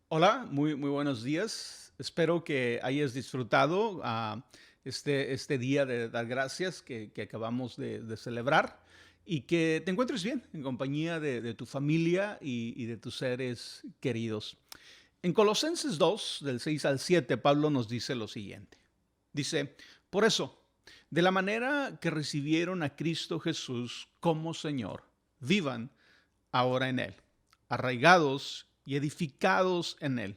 Hola, muy buenos días. Espero que hayas disfrutado este día de dar gracias que acabamos de celebrar y que te encuentres bien en compañía de tu familia y de tus seres queridos. En Colosenses 2, del 6 al 7, Pablo nos dice lo siguiente. Dice, por eso, de la manera que recibieron a Cristo Jesús como Señor, vivan ahora en Él, arraigados y edificados en Él,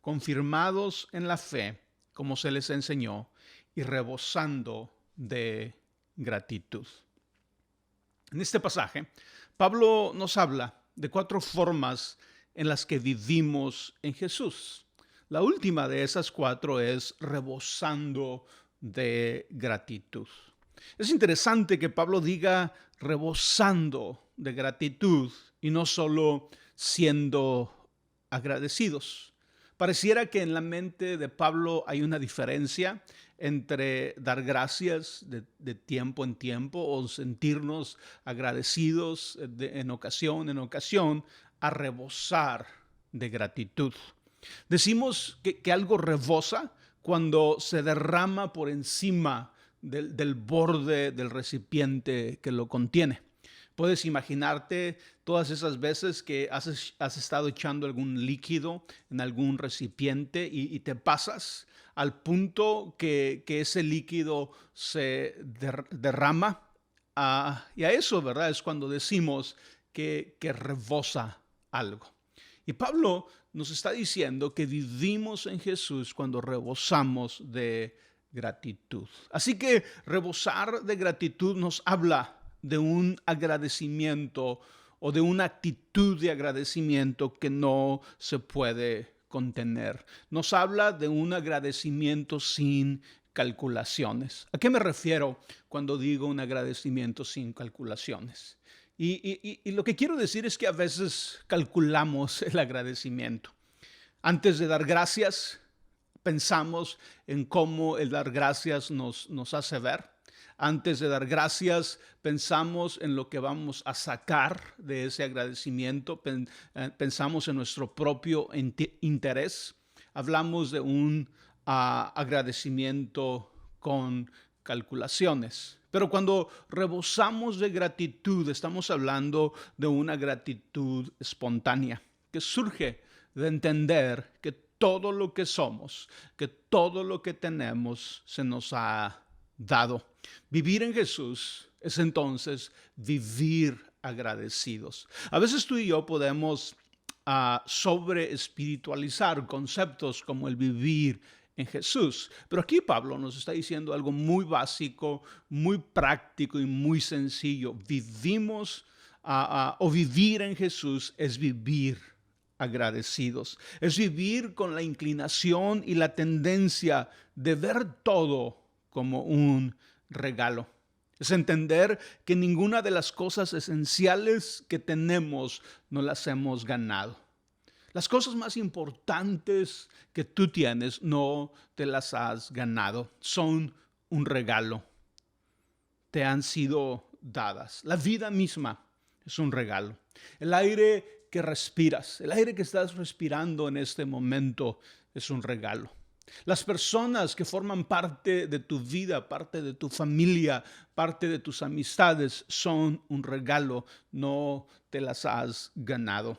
confirmados en la fe, como se les enseñó, y rebosando de gratitud. En este pasaje, Pablo nos habla de cuatro formas en las que vivimos en Jesús. La última de esas cuatro es rebosando de gratitud. Es interesante que Pablo diga rebosando de gratitud y no solo siendo agradecidos. Pareciera que en la mente de Pablo hay una diferencia entre dar gracias de tiempo en tiempo o sentirnos agradecidos en ocasión, a rebosar de gratitud. Decimos que algo rebosa cuando se derrama por encima del borde del recipiente que lo contiene. Puedes imaginarte todas esas veces que has estado echando algún líquido en algún recipiente y te pasas al punto que ese líquido se derrama. Y a eso, ¿verdad? Es cuando decimos que rebosa algo. Y Pablo nos está diciendo que vivimos en Jesús cuando rebosamos de gratitud. Así que rebosar de gratitud nos habla de un agradecimiento o de una actitud de agradecimiento que no se puede contener. Nos habla de un agradecimiento sin calculaciones. ¿A qué me refiero cuando digo un agradecimiento sin calculaciones? Y lo que quiero decir es que a veces calculamos el agradecimiento. Antes de dar gracias, pensamos en cómo el dar gracias nos hace ver. Antes de dar gracias, pensamos en lo que vamos a sacar de ese agradecimiento, pensamos en nuestro propio interés. Hablamos de un agradecimiento con calculaciones. Pero cuando rebosamos de gratitud, estamos hablando de una gratitud espontánea que surge de entender que todo lo que somos, que todo lo que tenemos se nos ha dado. Vivir en Jesús es entonces vivir agradecidos. A veces tú y yo podemos sobre espiritualizar conceptos como el vivir en Jesús. Pero aquí Pablo nos está diciendo algo muy básico, muy práctico y muy sencillo. Vivimos o vivir en Jesús es vivir agradecidos. Es vivir con la inclinación y la tendencia de ver todo como un regalo. Es entender que ninguna de las cosas esenciales que tenemos no las hemos ganado. Las cosas más importantes que tú tienes no te las has ganado. Son un regalo. Te han sido dadas. La vida misma es un regalo. El aire que respiras, el aire que estás respirando en este momento es un regalo. Las personas que forman parte de tu vida, parte de tu familia, parte de tus amistades son un regalo, no te las has ganado.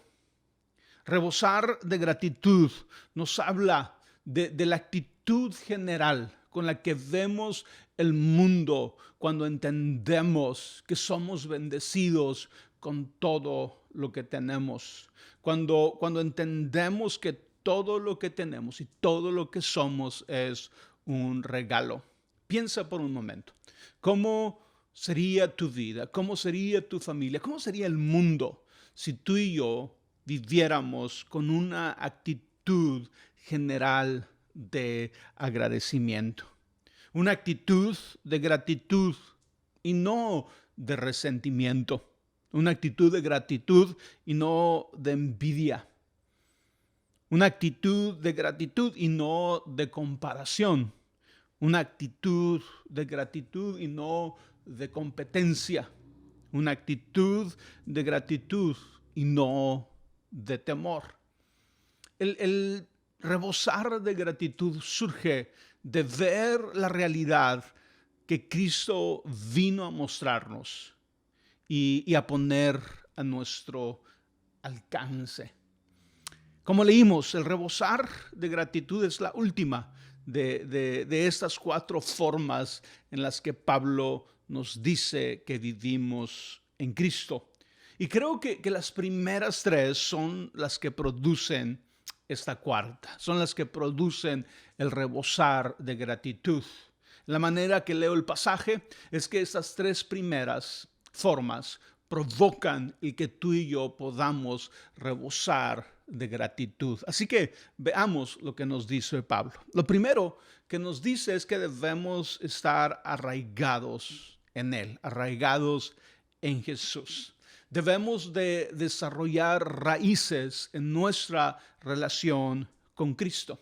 Rebosar de gratitud nos habla de la actitud general con la que vemos el mundo cuando entendemos que somos bendecidos con todo lo que tenemos. Cuando entendemos que todo lo que tenemos y todo lo que somos es un regalo. Piensa por un momento, ¿cómo sería tu vida? ¿Cómo sería tu familia? ¿Cómo sería el mundo si tú y yo viviéramos con una actitud general de agradecimiento? Una actitud de gratitud y no de resentimiento. Una actitud de gratitud y no de envidia. Una actitud de gratitud y no de comparación. Una actitud de gratitud y no de competencia. Una actitud de gratitud y no de temor. El rebosar de gratitud surge de ver la realidad que Cristo vino a mostrarnos y a poner a nuestro alcance. Como leímos, el rebosar de gratitud es la última de estas 4 formas en las que Pablo nos dice que vivimos en Cristo. Y creo que las primeras 3 son las que producen esta cuarta, son las que producen el rebosar de gratitud. La manera que leo el pasaje es que estas 3 primeras formas provocan el que tú y yo podamos rebosar de gratitud. Así que veamos lo que nos dice Pablo. Lo primero que nos dice es que debemos estar arraigados en Él, arraigados en Jesús. Debemos de desarrollar raíces en nuestra relación con Cristo.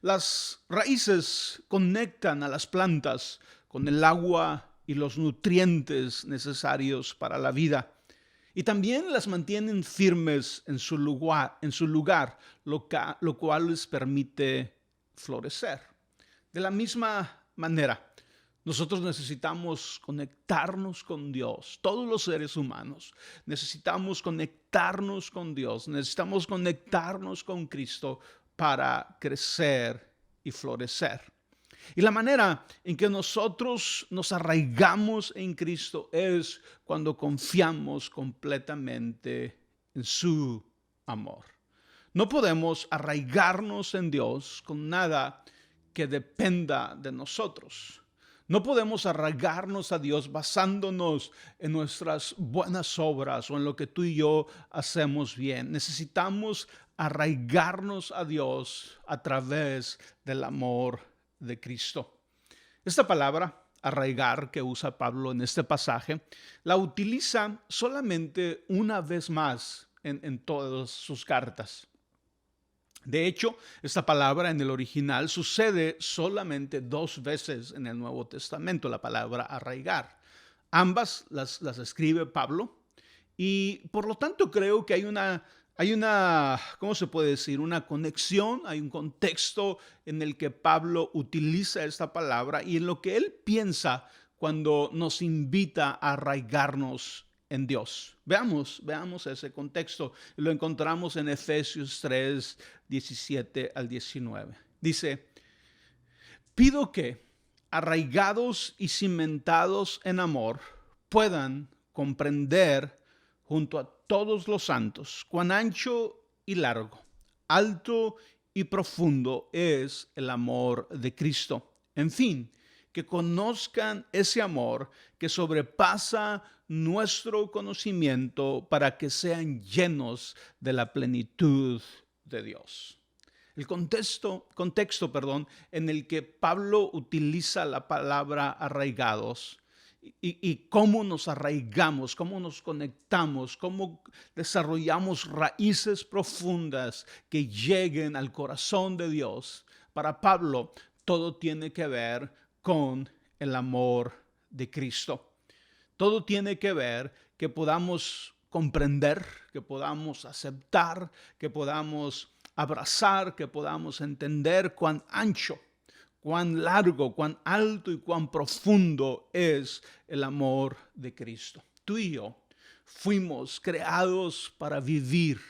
Las raíces conectan a las plantas con el agua y los nutrientes necesarios para la vida. Y también las mantienen firmes en su lugar, lo cual les permite florecer. De la misma manera, nosotros necesitamos conectarnos con Dios, todos los seres humanos. Necesitamos conectarnos con Dios, necesitamos conectarnos con Cristo para crecer y florecer. Y la manera en que nosotros nos arraigamos en Cristo es cuando confiamos completamente en su amor. No podemos arraigarnos en Dios con nada que dependa de nosotros. No podemos arraigarnos a Dios basándonos en nuestras buenas obras o en lo que tú y yo hacemos bien. Necesitamos arraigarnos a Dios a través del amor de Cristo. Esta palabra, arraigar, que usa Pablo en este pasaje, la utiliza solamente una vez más en todas sus cartas. De hecho, esta palabra en el original sucede solamente 2 veces en el Nuevo Testamento, la palabra arraigar. Ambas las escribe Pablo y por lo tanto creo que hay una, ¿cómo se puede decir? Una conexión, hay un contexto en el que Pablo utiliza esta palabra y en lo que él piensa cuando nos invita a arraigarnos en Dios. Veamos ese contexto. Lo encontramos en Efesios 3, 17 al 19. Dice, pido que, arraigados y cimentados en amor, puedan comprender junto a todos los santos cuán ancho y largo, alto y profundo es el amor de Cristo. En fin, que conozcan ese amor que sobrepasa nuestro conocimiento para que sean llenos de la plenitud de Dios. El contexto, en el que Pablo utiliza la palabra arraigados y cómo nos arraigamos, cómo nos conectamos, cómo desarrollamos raíces profundas que lleguen al corazón de Dios. Para Pablo, todo tiene que ver con el amor de Cristo. Todo tiene que ver que podamos comprender, que podamos aceptar, que podamos abrazar, que podamos entender cuán ancho, cuán largo, cuán alto y cuán profundo es el amor de Cristo. Tú y yo fuimos creados para vivir,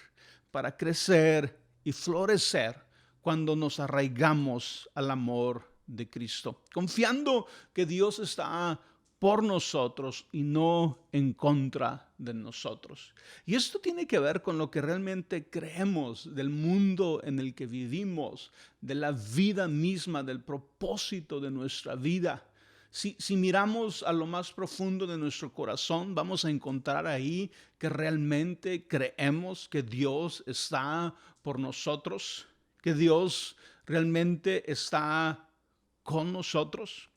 para crecer y florecer cuando nos arraigamos al amor de Cristo, confiando que Dios está por nosotros y no en contra de nosotros. Y esto tiene que ver con lo que realmente creemos del mundo en el que vivimos, de la vida misma, del propósito de nuestra vida. Si miramos a lo más profundo de nuestro corazón, vamos a encontrar ahí que realmente creemos que Dios está por nosotros, que Dios realmente está con nosotros.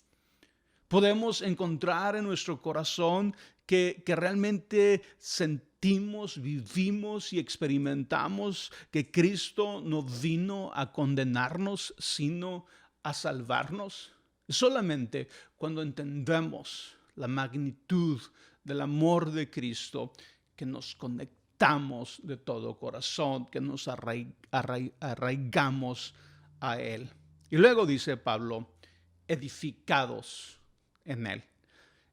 Podemos encontrar en nuestro corazón que realmente sentimos, vivimos y experimentamos que Cristo no vino a condenarnos, sino a salvarnos. Solamente cuando entendemos la magnitud del amor de Cristo, que nos conectamos sometamos de todo corazón, que nos arraigamos a Él. Y luego dice Pablo, edificados en Él.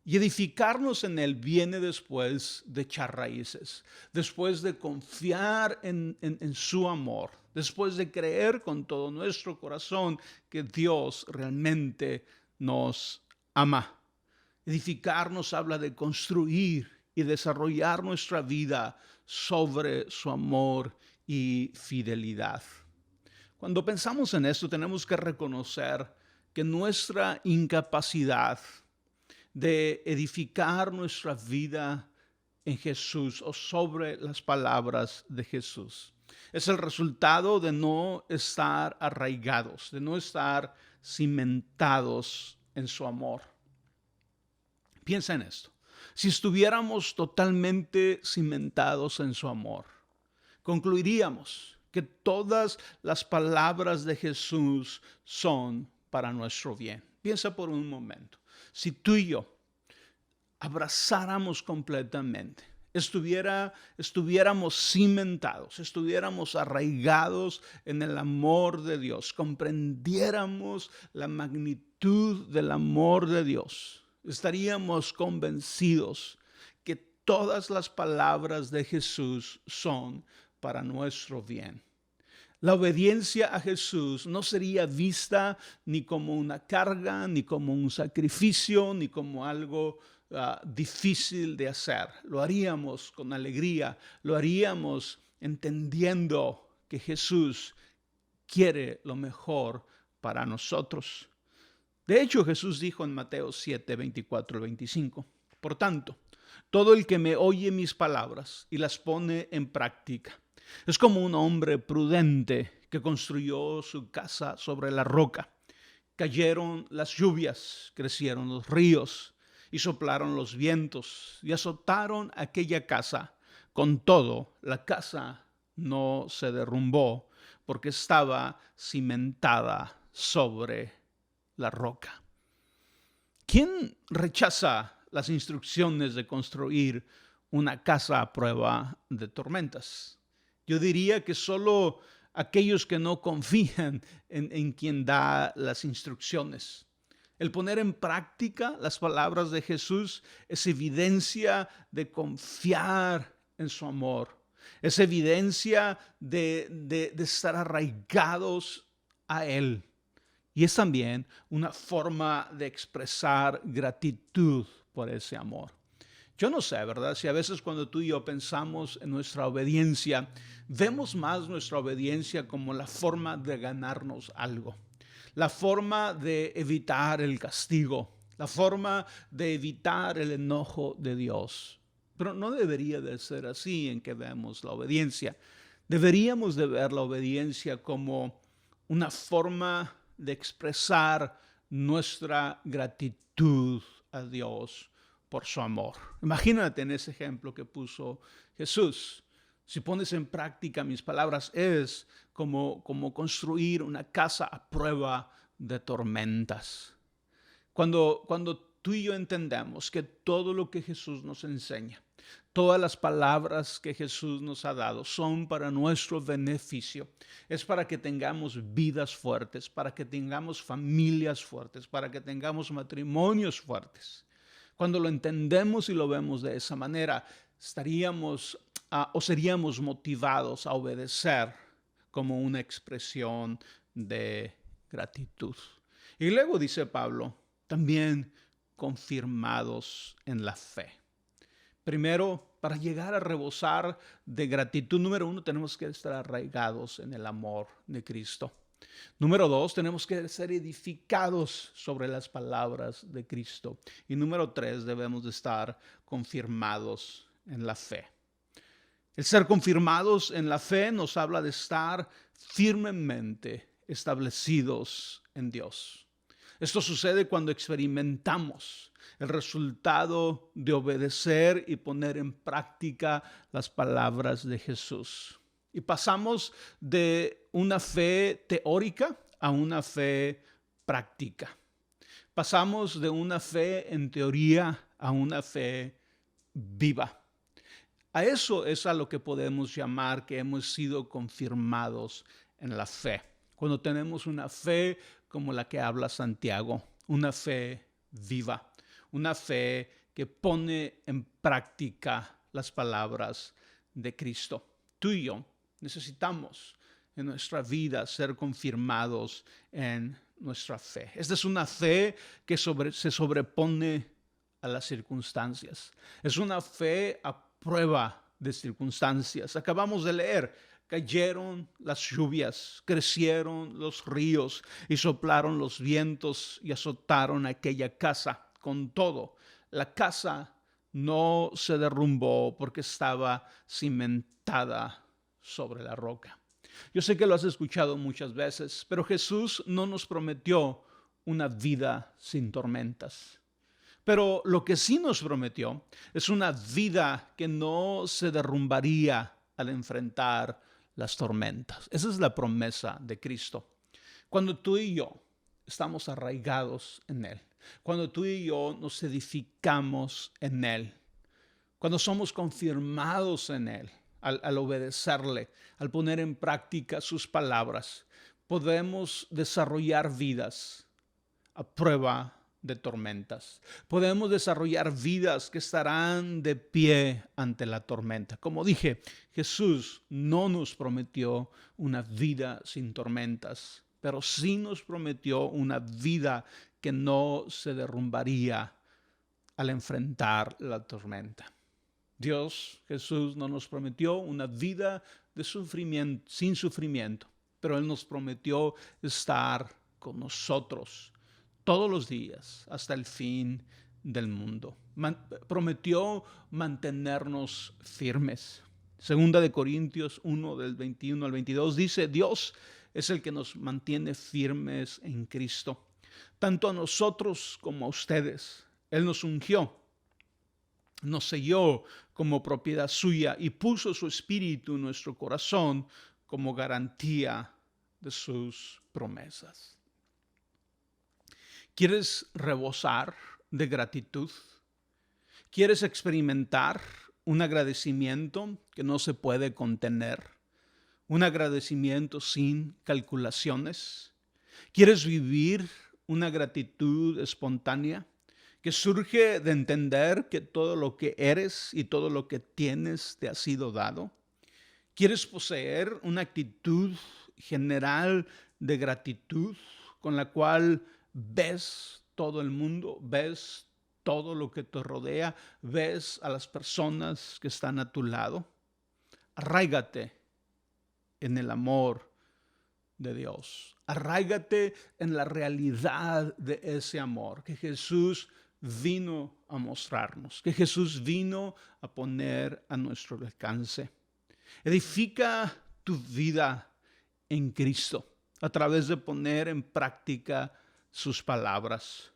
Y edificarnos en Él viene después de echar raíces, después de confiar en su amor, después de creer con todo nuestro corazón que Dios realmente nos ama. Edificarnos habla de construir y desarrollar nuestra vida sobre su amor y fidelidad. Cuando pensamos en esto, tenemos que reconocer que nuestra incapacidad de edificar nuestra vida en Jesús o sobre las palabras de Jesús es el resultado de no estar arraigados, de no estar cimentados en su amor. Piensa en esto. Si estuviéramos totalmente cimentados en su amor, concluiríamos que todas las palabras de Jesús son para nuestro bien. Piensa por un momento. Si tú y yo abrazáramos completamente, estuviéramos cimentados, estuviéramos arraigados en el amor de Dios, comprendiéramos la magnitud del amor de Dios, estaríamos convencidos que todas las palabras de Jesús son para nuestro bien. La obediencia a Jesús no sería vista ni como una carga, ni como un sacrificio, ni como algo difícil de hacer. Lo haríamos con alegría, lo haríamos entendiendo que Jesús quiere lo mejor para nosotros. De hecho, Jesús dijo en Mateo 7, 24 y 25, por tanto, todo el que me oye mis palabras y las pone en práctica, es como un hombre prudente que construyó su casa sobre la roca. Cayeron las lluvias, crecieron los ríos y soplaron los vientos y azotaron aquella casa. Con todo, la casa no se derrumbó porque estaba cimentada sobre la roca. ¿Quién rechaza las instrucciones de construir una casa a prueba de tormentas? Yo diría que solo aquellos que no confían en quien da las instrucciones. El poner en práctica las palabras de Jesús es evidencia de confiar en su amor. Es evidencia de estar arraigados a Él. Y es también una forma de expresar gratitud por ese amor. Yo no sé, ¿verdad? Si a veces cuando tú y yo pensamos en nuestra obediencia, vemos más nuestra obediencia como la forma de ganarnos algo, la forma de evitar el castigo, la forma de evitar el enojo de Dios. Pero no debería de ser así en que vemos la obediencia. Deberíamos de ver la obediencia como una forma de expresar nuestra gratitud a Dios por su amor. Imagínate en ese ejemplo que puso Jesús. Si pones en práctica mis palabras, es como construir una casa a prueba de tormentas. Cuando tú y yo entendemos que todo lo que Jesús nos enseña, todas las palabras que Jesús nos ha dado son para nuestro beneficio. Es para que tengamos vidas fuertes, para que tengamos familias fuertes, para que tengamos matrimonios fuertes. Cuando lo entendemos y lo vemos de esa manera, estaríamos o seríamos motivados a obedecer como una expresión de gratitud. Y luego dice Pablo, también confirmados en la fe. Primero, para llegar a rebosar de gratitud, número uno, tenemos que estar arraigados en el amor de Cristo. Número dos, tenemos que ser edificados sobre las palabras de Cristo. Y número tres, debemos de estar confirmados en la fe. El ser confirmados en la fe nos habla de estar firmemente establecidos en Dios. Esto sucede cuando experimentamos el resultado de obedecer y poner en práctica las palabras de Jesús. Y pasamos de una fe teórica a una fe práctica. Pasamos de una fe en teoría a una fe viva. A eso es a lo que podemos llamar que hemos sido confirmados en la fe. Cuando tenemos una fe como la que habla Santiago, una fe viva, una fe que pone en práctica las palabras de Cristo. Tú y yo necesitamos en nuestra vida ser confirmados en nuestra fe. Esta es una fe que se sobrepone a las circunstancias. Es una fe a prueba de circunstancias. Acabamos de leer, cayeron las lluvias, crecieron los ríos y soplaron los vientos y azotaron aquella casa. Con todo, la casa no se derrumbó porque estaba cimentada sobre la roca. Yo sé que lo has escuchado muchas veces, pero Jesús no nos prometió una vida sin tormentas. Pero lo que sí nos prometió es una vida que no se derrumbaría al enfrentar las tormentas. Esa es la promesa de Cristo. Cuando tú y yo estamos arraigados en Él, cuando tú y yo nos edificamos en Él, cuando somos confirmados en Él, al obedecerle, al poner en práctica sus palabras, podemos desarrollar vidas a prueba de tormentas. Podemos desarrollar vidas que estarán de pie ante la tormenta. Como dije, Jesús no nos prometió una vida sin tormentas, pero sí nos prometió una vida que no se derrumbaría al enfrentar la tormenta. Dios, Jesús, no nos prometió una vida de sufrimiento, sin sufrimiento, pero Él nos prometió estar con nosotros todos los días hasta el fin del mundo. Prometió mantenernos firmes. Segunda de Corintios 1, del 21 al 22, dice, Dios es el que nos mantiene firmes en Cristo, tanto a nosotros como a ustedes. Él nos ungió, nos selló como propiedad suya y puso su espíritu en nuestro corazón como garantía de sus promesas. ¿Quieres rebosar de gratitud? ¿Quieres experimentar un agradecimiento que no se puede contener? ¿Un agradecimiento sin calculaciones? ¿Quieres vivir una gratitud espontánea que surge de entender que todo lo que eres y todo lo que tienes te ha sido dado? ¿Quieres poseer una actitud general de gratitud con la cual ves todo el mundo, ves todo lo que te rodea, ves a las personas que están a tu lado? Arráigate en el amor de Dios. Arráigate en la realidad de ese amor que Jesús vino a mostrarnos, que Jesús vino a poner a nuestro alcance. Edifica tu vida en Cristo a través de poner en práctica sus palabras.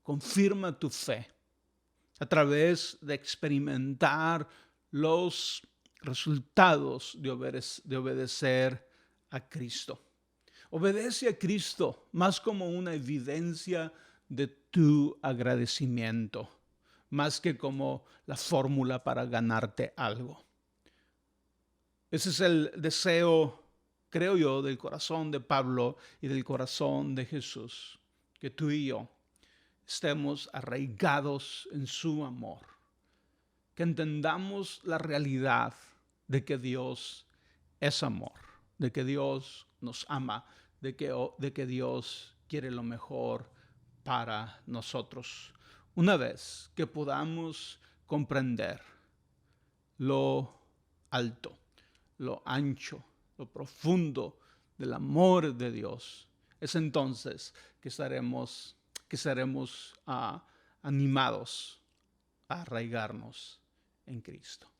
Confirma tu fe a través de experimentar los resultados de obedecer a Cristo. Obedece a Cristo más como una evidencia de tu agradecimiento, más que como la fórmula para ganarte algo. Ese es el deseo, creo yo, del corazón de Pablo y del corazón de Jesús, que tú y yo estemos arraigados en su amor, que entendamos la realidad de que Dios es amor, de que Dios nos ama, de que Dios quiere lo mejor para nosotros. Una vez que podamos comprender lo alto, lo ancho, lo profundo del amor de Dios, es entonces que seremos animados a arraigarnos en Cristo.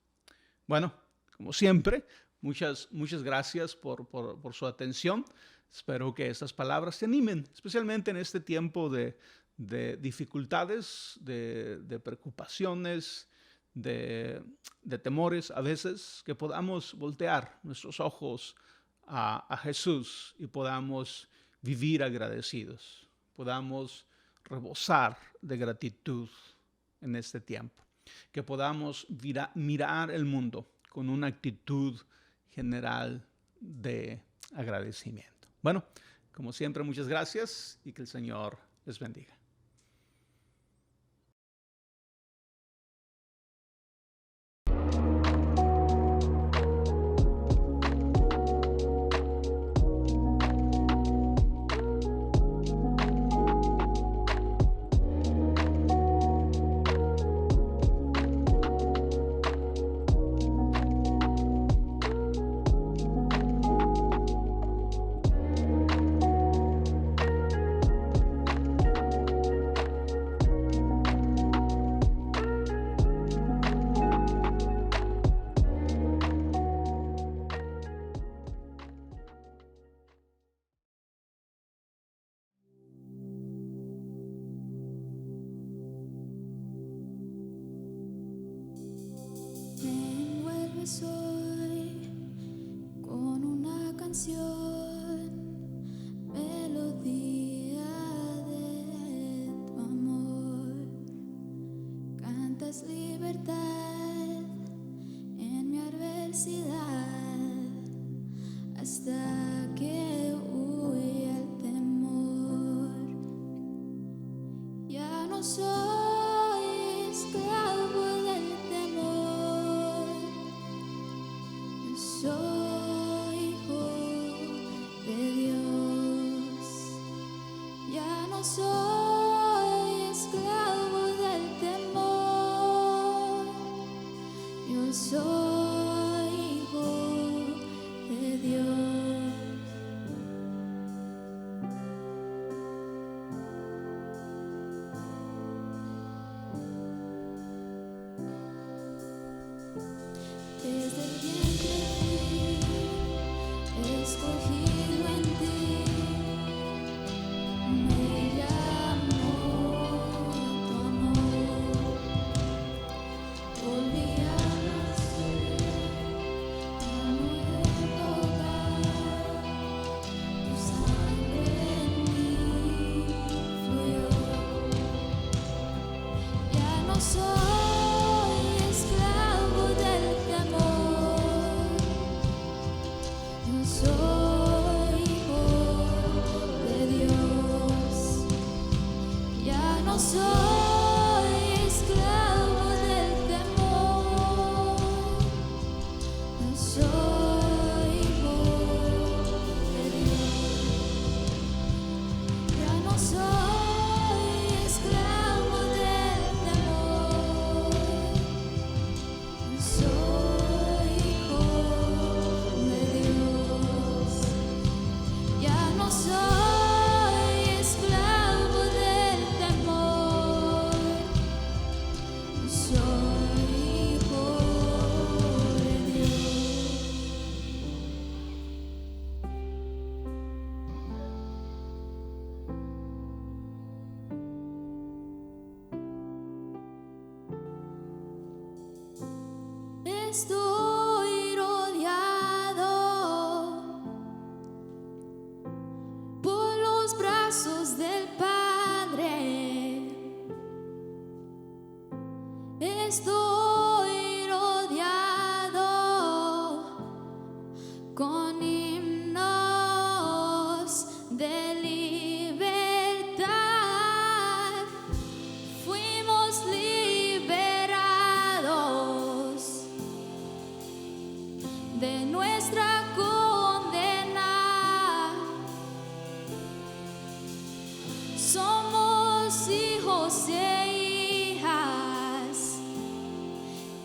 Bueno, como siempre, muchas gracias por su atención. Espero que estas palabras te animen, especialmente en este tiempo de dificultades, de preocupaciones, de temores a veces, que podamos voltear nuestros ojos a Jesús y podamos vivir agradecidos, podamos rebosar de gratitud en este tiempo. que podamos mirar el mundo con una actitud general de agradecimiento. Bueno, como siempre, muchas gracias y que el Señor les bendiga. Me envuelves hoy con una canción, melodía de tu amor. Cantas libertad en mi adversidad hasta que huya el temor. Ya no soy esclavo del temor, yo soy hijo de Dios. Ya no soy esclavo del temor, yo soy hijo de Dios. Desde el vientre fui escogido en ti, me llamó tu amor. Volví a nacer, a nuevo hogar, tu sangre en mí fluyó. Ya no soy esclavo del temor, yo soy hijo de Dios. Ya no soy esclavo del temor, yo soy hijo de Dios. Ya no soy esclavo del temor, yo soy hijo de Dios. Ya no soy esclavo del temor, yo soy hijo de Dios. Estoy rodeado por los brazos del Padre. Estoy rodeado con himnos de libertad. Fuimos liberados de nuestra condena. Somos hijos e hijas.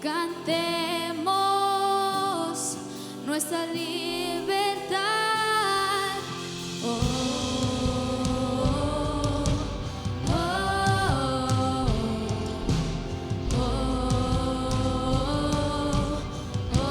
Cantemos nuestra libertad. Oh, oh, oh, oh, oh, oh, oh.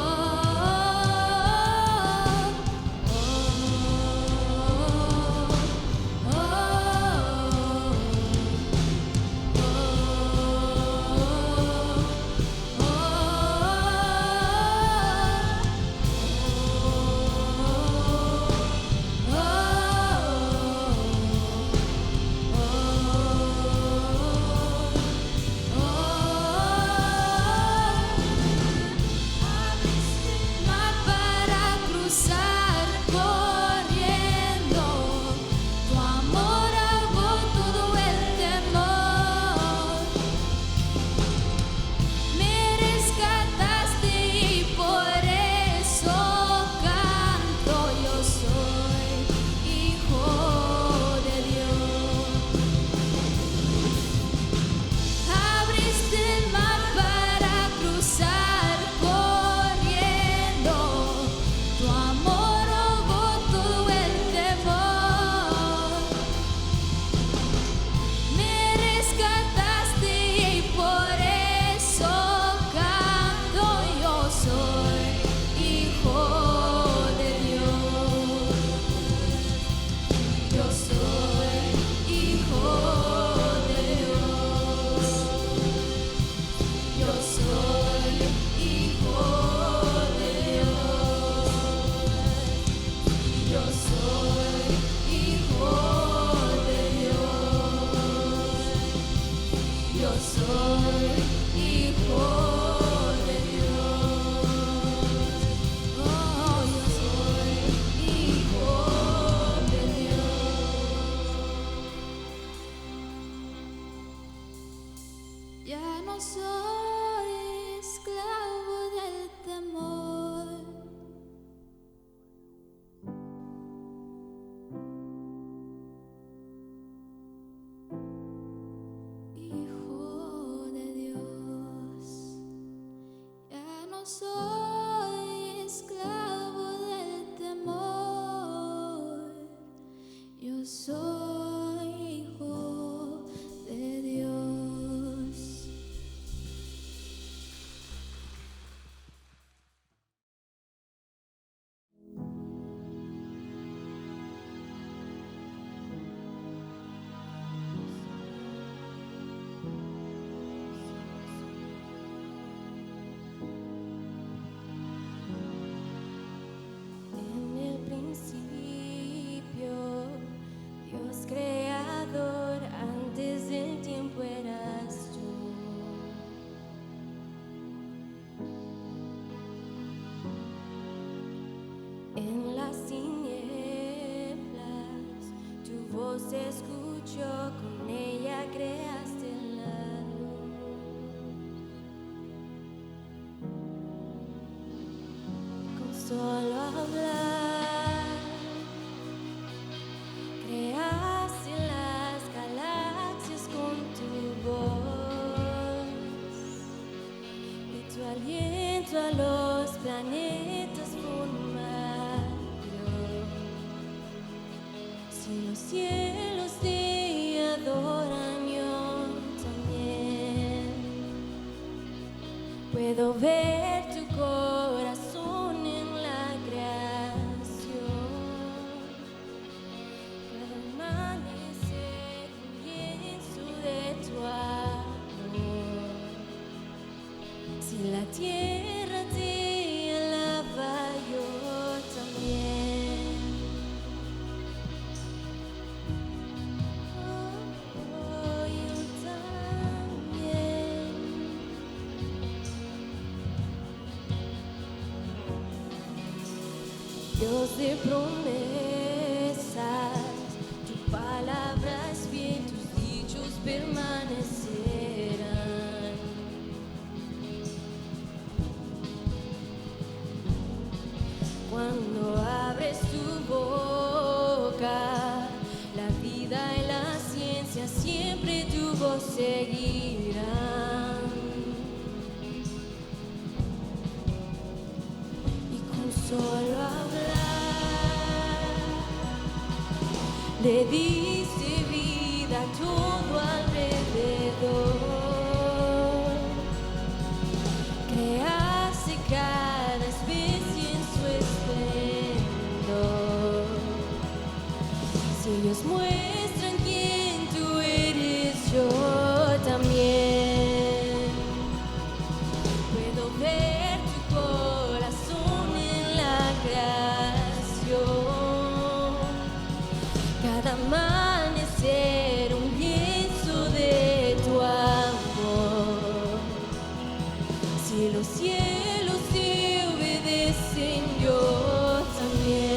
soy esclavo del temor, yo soy hijo de Dios. En el principio, Dios creador, antes del tiempo eras tú. En las tinieblas, tu voz se escuchó, con ella creaste la luz. Con solo hablar, creaste las galaxias con tu voz, y tu aliento a los planetas formaron. Si los cielos te adoran, yo también puedo ver tu corazón en la creación. Puedo amanecer un lienzo de tu amor. Si la tierra te alaba, yo también. Oh, yo también. Dios de promesas, tu palabra es fiel, tus dichos permanecerán. Cuando abres tu boca, la vida y la ciencia siempre tu voz seguirán. Y con solo hablar, le diste vida a todo alrededor. Creaste cada especie en su esplendor. Si ellos muestran quién tú eres, yo también puedo ver tu corazón en la creación. Cada amanecer un lienzo de tu amor. Si los cielos te obedecen, yo también.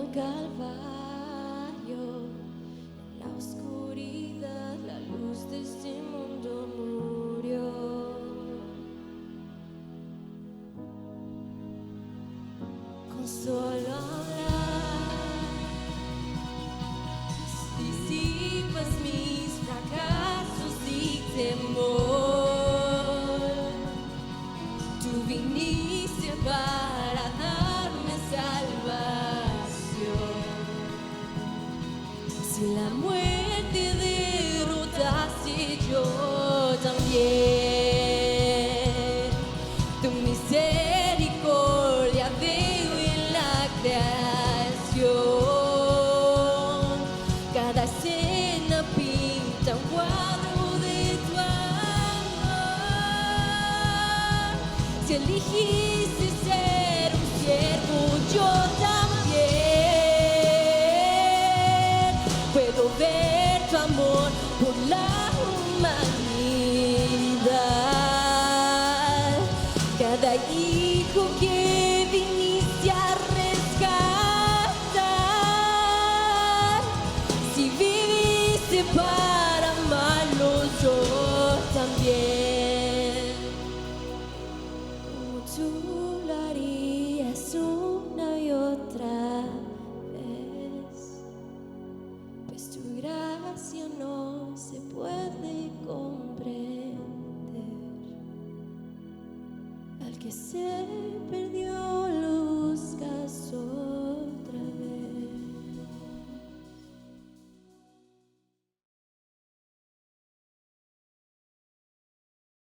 el Calvario, en la oscuridad, la luz de este mundo murió. Con solo hablar, disipas mis fracasos y temor. Tú viniste para darme salvación. Si la muerte derrotaste, yo también. Tu misericordia veo en la creación. Cada escena pinta un cuadro de tu amor. Si elegiste ser un siervo, yo también puedo ver tu amor por la humanidad. Cada hijo que viniste a rescatar. Si viviste para amarlos, yo también. Como tú lo harías una y otra vez, pues tu gracia no se puede comprender. Al que se perdió